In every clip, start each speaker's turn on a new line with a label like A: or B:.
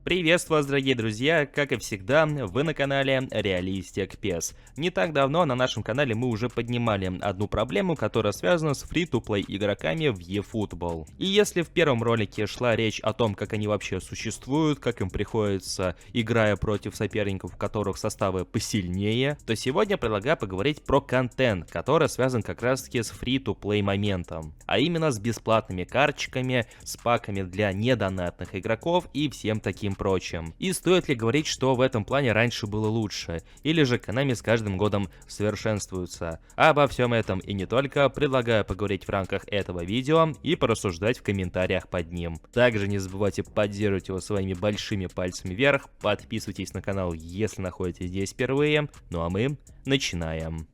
A: Приветствую вас, дорогие друзья! Как и всегда, вы на канале Realistic PES. Не так давно на нашем канале мы уже поднимали одну проблему, которая связана с free-to-play игроками в eFootball. И если в первом ролике шла речь о том, как они вообще существуют, как им приходится, играя против соперников, у которых составы посильнее, то сегодня предлагаю поговорить про контент, который связан как раз таки с free-to-play моментом. А именно с бесплатными карточками, с паками для недонатных игроков и всем таким прочим. И стоит ли говорить, что в этом плане раньше было лучше, или же Konami с каждым годом совершенствуются. Обо всем этом и не только предлагаю поговорить в рамках этого видео и порассуждать в комментариях под ним. Также не забывайте поддерживать его своими большими пальцами вверх, подписывайтесь на канал, если находитесь здесь впервые, ну а мы начинаем.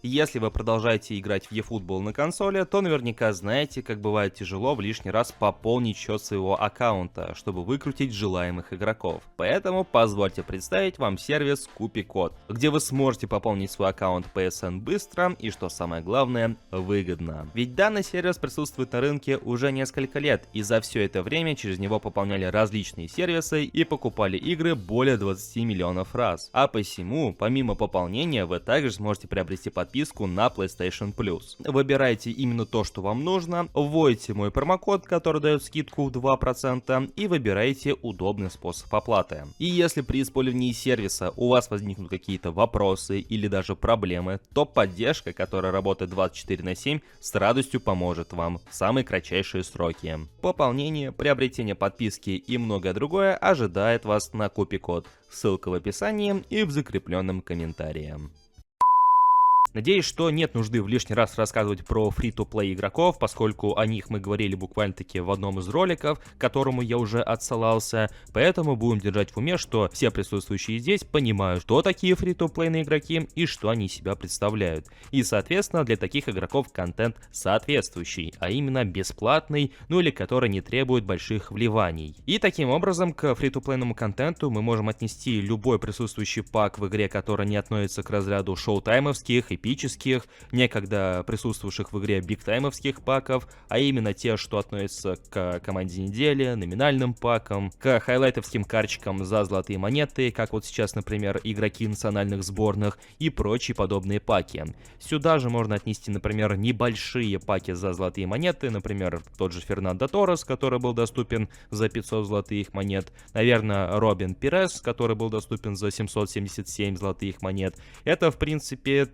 A: Если вы продолжаете играть в eFootball на консоли, то наверняка знаете, как бывает тяжело в лишний раз пополнить счет своего аккаунта, чтобы выкрутить желаемых игроков. Поэтому позвольте представить вам сервис KupiCode, где вы сможете пополнить свой аккаунт PSN быстро и, что самое главное, выгодно. Ведь данный сервис присутствует на рынке уже несколько лет, и за все это время через него пополняли различные сервисы и покупали игры более 20 миллионов раз. А посему, помимо пополнения, вы также сможете приобрести подписку на PlayStation Plus. Выбирайте именно то, что вам нужно, вводите мой промокод, который дает скидку в 2%, и выбирайте удобный способ оплаты. И если при использовании сервиса у вас возникнут какие-то вопросы или даже проблемы, то поддержка, которая работает 24/7, с радостью поможет вам в самые кратчайшие сроки. Пополнение, приобретение подписки и многое другое ожидает вас на KupiCode. Ссылка в описании и в закрепленном комментарии. Надеюсь, что нет нужды в лишний раз рассказывать про free-to-play игроков, поскольку о них мы говорили буквально-таки в одном из роликов, к которому я уже отсылался, поэтому будем держать в уме, что все присутствующие здесь понимают, что такие free-to-play игроки и что они из себя представляют. И, соответственно, для таких игроков контент соответствующий, а именно бесплатный, ну или который не требует больших вливаний. И таким образом к free-to-play контенту мы можем отнести любой присутствующий пак в игре, который не относится к разряду шоу-таймовских, эпических, некогда присутствовавших в игре бигтаймовских паков, а именно те, что относятся к команде недели, номинальным пакам, к хайлайтовским карточкам за золотые монеты, как вот сейчас, например, игроки национальных сборных и прочие подобные паки. Сюда же можно отнести, например, небольшие паки за золотые монеты, например, тот же Фернандо Торрес, который был доступен за 500 золотых монет, наверное, Робин Пирес, который был доступен за 777 золотых монет. Это, в принципе,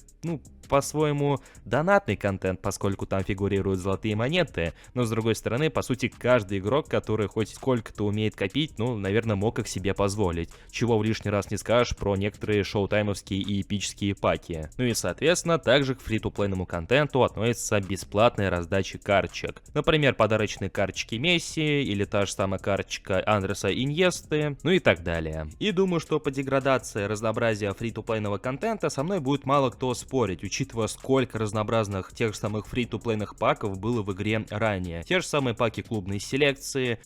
A: по-своему донатный контент, поскольку там фигурируют золотые монеты, но с другой стороны, по сути, каждый игрок, который хоть сколько-то умеет копить, наверное, мог их себе позволить, чего в лишний раз не скажешь про некоторые шоу-таймовские и эпические паки. Ну и, соответственно, также к фри-то-плейному контенту относится бесплатная раздача карточек. Например, подарочные карточки Месси, или та же самая карточка Андреса Иньесты, ну и так далее. И думаю, что по деградации разнообразия фри-то-плейного контента со мной будет мало кто спорить, учитывая, сколько разнообразных тех же самых фри-то-плейных паков было в игре ранее. Те же самые паки клубной селекции,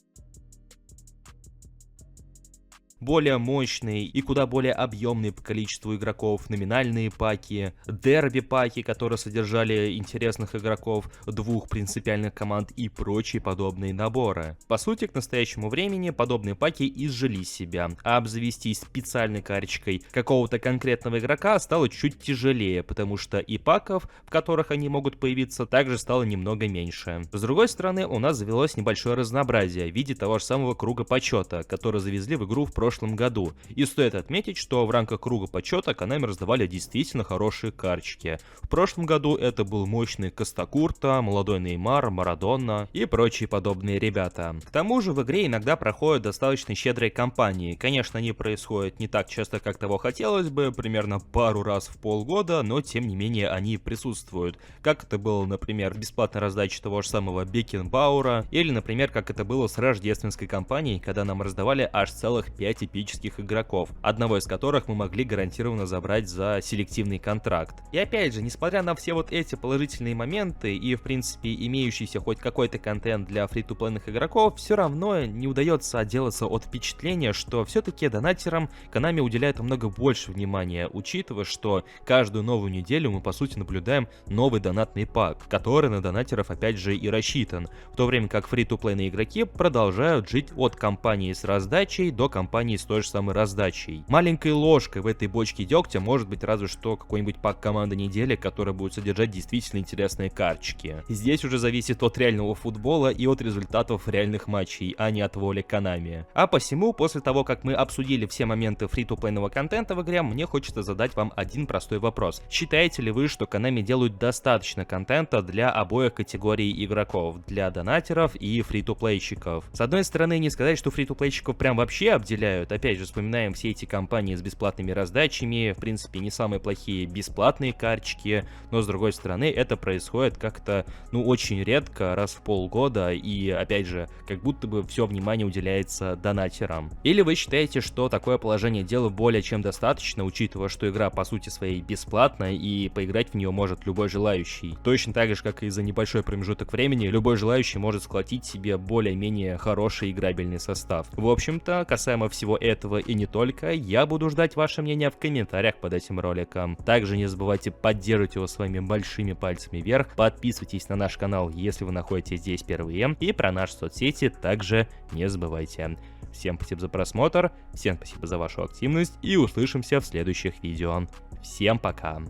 A: более мощные и куда более объемные по количеству игроков номинальные паки, дерби-паки, которые содержали интересных игроков двух принципиальных команд и прочие подобные наборы. По сути, к настоящему времени подобные паки изжили себя, а обзавестись специальной карточкой какого-то конкретного игрока стало чуть тяжелее, потому что и паков, в которых они могут появиться, также стало немного меньше. С другой стороны, у нас завелось небольшое разнообразие в виде того же самого круга почета, который завезли в игру в прошлом году. И стоит отметить, что в рамках круга почета Konami раздавали действительно хорошие карточки. В прошлом году это был мощный Костакурта, молодой Неймар, Марадона и прочие подобные ребята. К тому же в игре иногда проходят достаточно щедрые кампании. Конечно, они происходят не так часто, как того хотелось бы, примерно пару раз в полгода, но тем не менее они присутствуют. Как это было, например, в бесплатной раздаче того же самого Бекенбауэра, или, например, как это было с рождественской кампанией, когда нам раздавали аж целых 5 типических игроков, одного из которых мы могли гарантированно забрать за селективный контракт. И опять же, несмотря на все вот эти положительные моменты и, в принципе, имеющийся хоть какой-то контент для фри-то-плейных игроков, все равно не удается отделаться от впечатления, что все-таки донатерам Konami уделяет намного больше внимания, учитывая, что каждую новую неделю мы, по сути, наблюдаем новый донатный пак, который на донатеров, опять же, и рассчитан, в то время как фри-то-плейные игроки продолжают жить от кампании с раздачей до кампании с той же самой раздачей. Маленькой ложкой в этой бочке дегтя может быть разве что какой-нибудь пак команды недели, который будет содержать действительно интересные карточки. Здесь уже зависит от реального футбола и от результатов реальных матчей, а не от воли Konami. А посему, после того, как мы обсудили все моменты фри-то-плейного контента в игре, мне хочется задать вам один простой вопрос. Считаете ли вы, что Konami делают достаточно контента для обоих категорий игроков, для донатеров и фри-то-плейщиков? С одной стороны, не сказать, что фри-то-плейщиков прям вообще обделяют, опять же, вспоминаем все эти кампании с бесплатными раздачами, в принципе, не самые плохие бесплатные карточки, но с другой стороны, это происходит как-то, очень редко, раз в полгода, и, опять же, как будто бы все внимание уделяется донатерам. Или вы считаете, что такое положение дела более чем достаточно, учитывая, что игра по сути своей бесплатная, и поиграть в нее может любой желающий? Точно так же, как и за небольшой промежуток времени, любой желающий может сколотить себе более-менее хороший играбельный состав. В общем-то, касаемо всего этого и не только, я буду ждать ваше мнение в комментариях под этим роликом. Также не забывайте поддерживать его своими большими пальцами вверх, подписывайтесь на наш канал, если вы находитесь здесь впервые, и про наши соцсети также не забывайте. Всем спасибо за просмотр, всем спасибо за вашу активность, и услышимся в следующих видео. Всем пока!